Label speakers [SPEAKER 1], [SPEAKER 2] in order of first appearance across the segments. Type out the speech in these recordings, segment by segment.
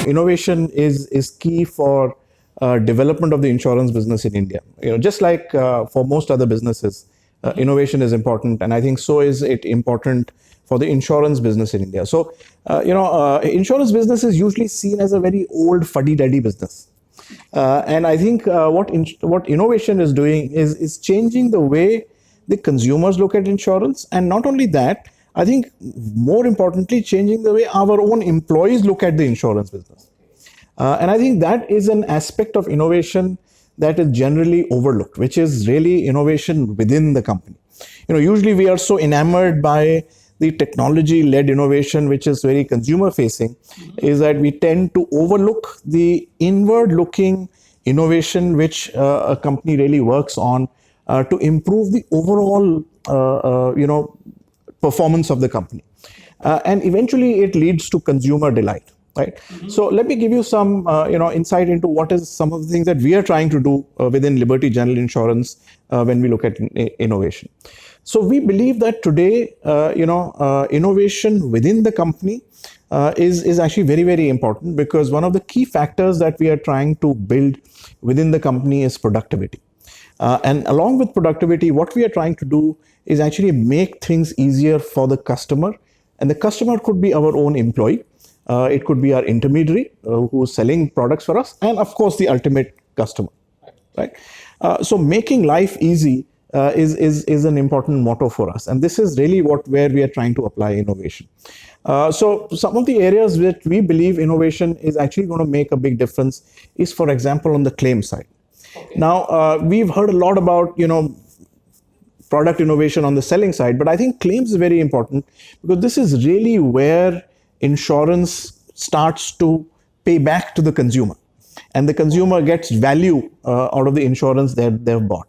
[SPEAKER 1] Innovation is key for development of the insurance business in India. Just like for most other businesses, innovation is important, and I think so is it important for the insurance business in India. So, insurance business is usually seen as a very old fuddy-duddy business. And I think what innovation is doing is changing the way the consumers look at insurance, and not only that, I think more importantly, changing the way our own employees look at the insurance business. And I think that is an aspect of innovation that is generally overlooked, which is really innovation within the company. Usually we are so enamored by the technology-led innovation, which is very consumer-facing, is that we tend to overlook the inward-looking innovation which a company really works on to improve the overall, performance of the company. And eventually it leads to consumer delight. Right. So let me give you some, insight into what is some of the things that we are trying to do within Liberty General Insurance when we look at innovation. So we believe that today, innovation within the company is actually very, very important, because one of the key factors that we are trying to build within the company is productivity. And along with productivity, what we are trying to do is actually make things easier for the customer. And the customer could be our own employee. It could be our intermediary who's selling products for us, and of course the ultimate customer, right? So making life easy is an important motto for us, and this is really where we are trying to apply innovation. So some of the areas that we believe innovation is actually going to make a big difference is, for example, on the claim side. Okay. Now we've heard a lot about product innovation on the selling side, but I think claims is very important, because this is really where insurance starts to pay back to the consumer, and the consumer gets value out of the insurance that they've bought.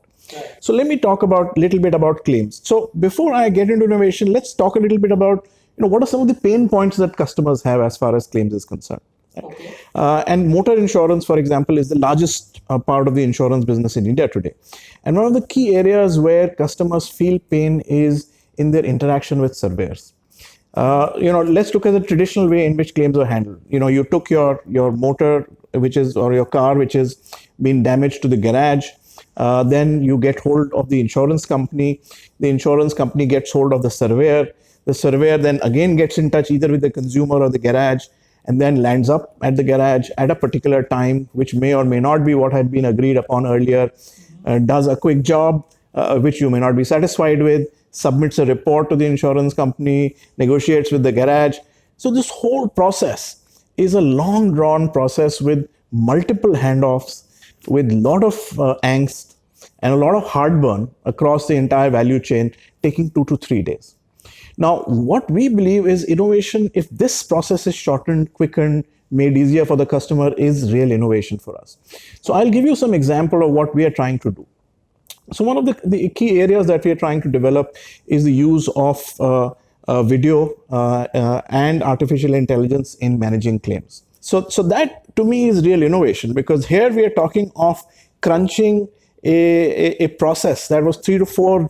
[SPEAKER 1] So let me talk a little bit about claims. So before I get into innovation, let's talk a little bit about what are some of the pain points that customers have as far as claims is concerned. Okay. And motor insurance, for example, is the largest part of the insurance business in India today. And one of the key areas where customers feel pain is in their interaction with surveyors. Let's look at the traditional way in which claims are handled. You took your motor, or your car, which is been damaged, to the garage. Then you get hold of the insurance company. The insurance company gets hold of the surveyor. The surveyor then again gets in touch either with the consumer or the garage, and then lands up at the garage at a particular time, which may or may not be what had been agreed upon earlier, does a quick job, which you may not be satisfied with, submits a report to the insurance company, negotiates with the garage. So this whole process is a long drawn process with multiple handoffs, with a lot of angst and a lot of heartburn across the entire value chain, taking 2 to 3 days. Now, what we believe is innovation, if this process is shortened, quickened, made easier for the customer, is real innovation for us. So I'll give you some example of what we are trying to do. So one of the key areas that we are trying to develop is the use of video and artificial intelligence in managing claims. So that to me is real innovation, because here we are talking of crunching a process that was 3 to 4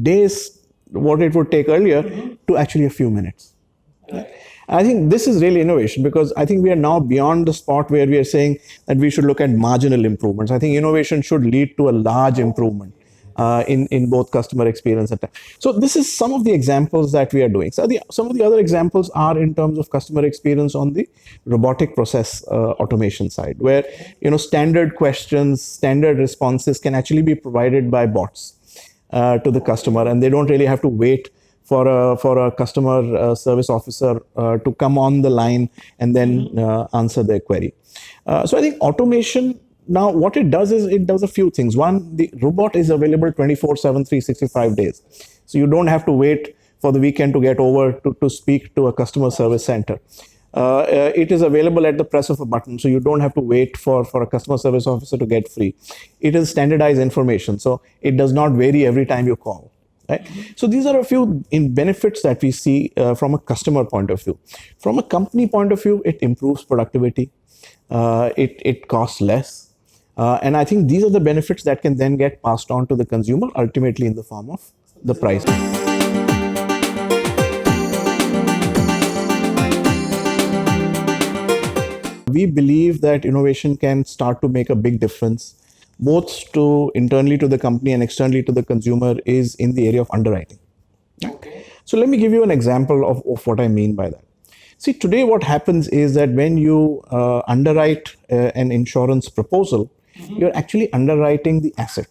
[SPEAKER 1] days, what it would take earlier, to actually a few minutes. Right. I think this is really innovation, because I think we are now beyond the spot where we are saying that we should look at marginal improvements. I think innovation should lead to a large improvement in both customer experience and time. So this is some of the examples that we are doing. So some of the other examples are in terms of customer experience on the robotic process automation side, where standard questions, standard responses can actually be provided by bots to the customer, and they don't really have to wait for a customer service officer to come on the line and then answer their query. So I think automation, now what it does is it does a few things. One, the robot is available 24/7, 365 days. So you don't have to wait for the weekend to get over to speak to a customer service center. It is available at the press of a button, so you don't have to wait for a customer service officer to get free. It is standardized information, so it does not vary every time you call. Right? So these are a few benefits that we see from a customer point of view. From a company point of view, it improves productivity. It costs less. And I think these are the benefits that can then get passed on to the consumer, ultimately in the form of the price. We believe that innovation can start to make a big difference, both to internally to the company and externally to the consumer, is in the area of underwriting.
[SPEAKER 2] Okay.
[SPEAKER 1] So let me give you an example of what I mean by that. See, today what happens is that when you underwrite an insurance proposal, you're actually underwriting the asset.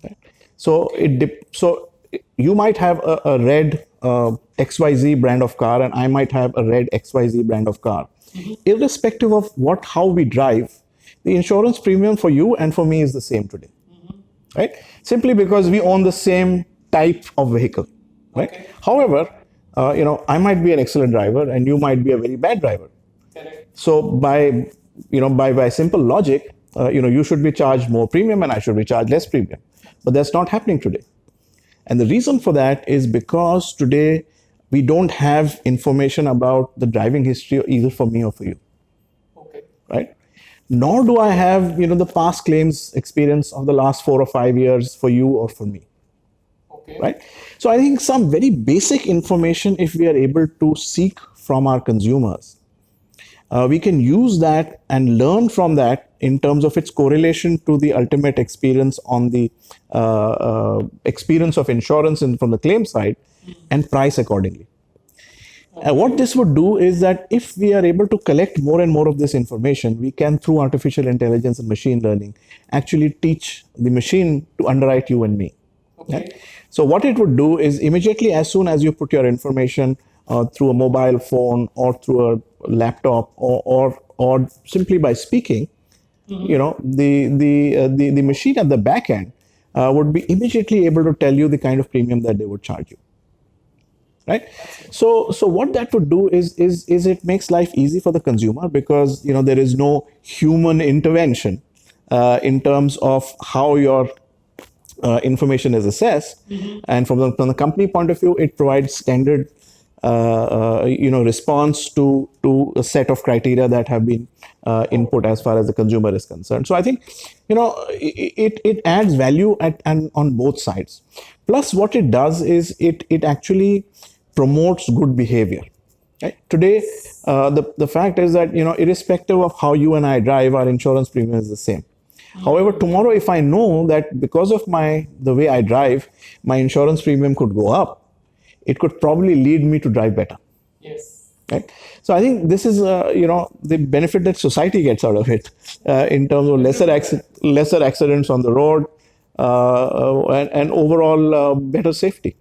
[SPEAKER 1] Right? So so you might have a red XYZ brand of car, and I might have a red XYZ brand of car. Irrespective of how we drive, the insurance premium for you and for me is the same today, right? Simply because we own the same type of vehicle, right?
[SPEAKER 2] Okay.
[SPEAKER 1] However, I might be an excellent driver and you might be a very bad driver.
[SPEAKER 2] Correct.
[SPEAKER 1] So by simple logic, you should be charged more premium and I should be charged less premium. But that's not happening today. And the reason for that is because today we don't have information about the driving history either for me or for you,
[SPEAKER 2] Okay.
[SPEAKER 1] right? Nor do I have, the past claims experience of the last 4 or 5 years for you or for me,
[SPEAKER 2] Okay.
[SPEAKER 1] right? So I think some very basic information, if we are able to seek from our consumers, we can use that and learn from that in terms of its correlation to the ultimate experience on the experience of insurance and from the claim side, and price accordingly. What this would do is that if we are able to collect more and more of this information, we can, through artificial intelligence and machine learning, actually teach the machine to underwrite you and me.
[SPEAKER 2] Okay.
[SPEAKER 1] Right? So what it would do is immediately, as soon as you put your information through a mobile phone or through a laptop or simply by speaking, the machine at the back end would be immediately able to tell you the kind of premium that they would charge you. Right. So what that would do is it makes life easy for the consumer, because there is no human intervention in terms of how your information is assessed. And from the company point of view, it provides standard response to a set of criteria that have been input as far as the consumer is concerned. So I think it adds value and on both sides. Plus, what it does is it actually promotes good behavior. Right? Today, the fact is that irrespective of how you and I drive, our insurance premium is the same. However, tomorrow, if I know that because of the way I drive, my insurance premium could go up, it could probably lead me to drive better.
[SPEAKER 2] Yes.
[SPEAKER 1] Right? So I think this is the benefit that society gets out of it, in terms of lesser accidents on the road, and overall better safety.